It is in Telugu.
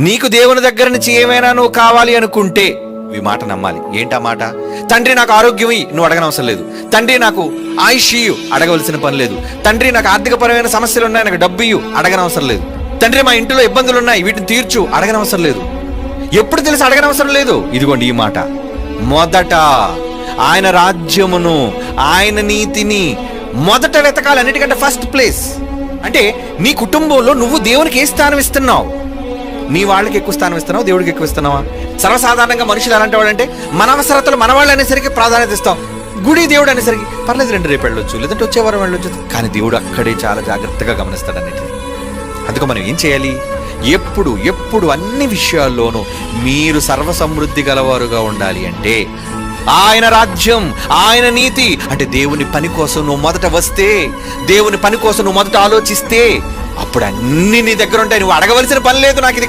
నీకు దేవుని దగ్గర నుంచి ఏమైనా నువ్వు కావాలి అనుకుంటే ఈ మాట నమ్మాలి. ఏంటా మాట? తండ్రి నాకు ఆరోగ్యం ఇయ్యి, నువ్వు అడగనవసరం లేదు. తండ్రి నాకు ఆయుష్ ఇయ్యు, అడగవలసిన పని లేదు. తండ్రి నాకు ఆర్థికపరమైన సమస్యలు ఉన్నాయి, నాకు డబ్బు ఇయ్యు, అడగనవసరం లేదు. తండ్రి మా ఇంట్లో ఇబ్బందులు ఉన్నాయి, వీటిని తీర్చు, అడగనవసరం లేదు. ఎప్పుడు తెలిసి అడగనవసరం లేదు. ఇదిగోండి ఈ మాట, మొదట ఆయన రాజ్యమును ఆయన నీతిని మొదట వెతకాలి. అన్నిటికంటే ఫస్ట్ ప్లేస్. అంటే నీ కుటుంబంలో నువ్వు దేవునికి ఏ స్థానం ఇస్తున్నావు? నీ వాళ్ళకి ఎక్కువ స్థానం ఇస్తున్నావు, దేవుడికి ఎక్కువ ఇస్తున్నావా? సర్వసాధారణంగా మనుషులు ఎలాంటి వాళ్ళంటే మన అవసరతలు మన వాళ్ళు అనేసరికి ప్రాధాన్యత ఇస్తాం. గుడి దేవుడు అనేసరికి పర్లేదు, రేపు వెళ్ళొచ్చు, లేదంటే వచ్చే వారం వెళ్ళొచ్చు. కానీ దేవుడు అక్కడే చాలా జాగ్రత్తగా గమనిస్తాడు అన్నిటిని. అందుకు మనం ఏం చేయాలి? ఎప్పుడు అన్ని విషయాల్లోనూ మీరు సర్వసమృద్ధి గలవారుగా ఉండాలి అంటే ఆయన రాజ్యం, ఆయన నీతి, అంటే దేవుని పని కోసం నువ్వు మొదట వస్తే, దేవుని పని కోసం నువ్వు మొదట ఆలోచిస్తే, అప్పుడు అన్ని నీ దగ్గర ఉంటాయి. నువ్వు అడగవలసిన పని లేదు, నాకు ఇది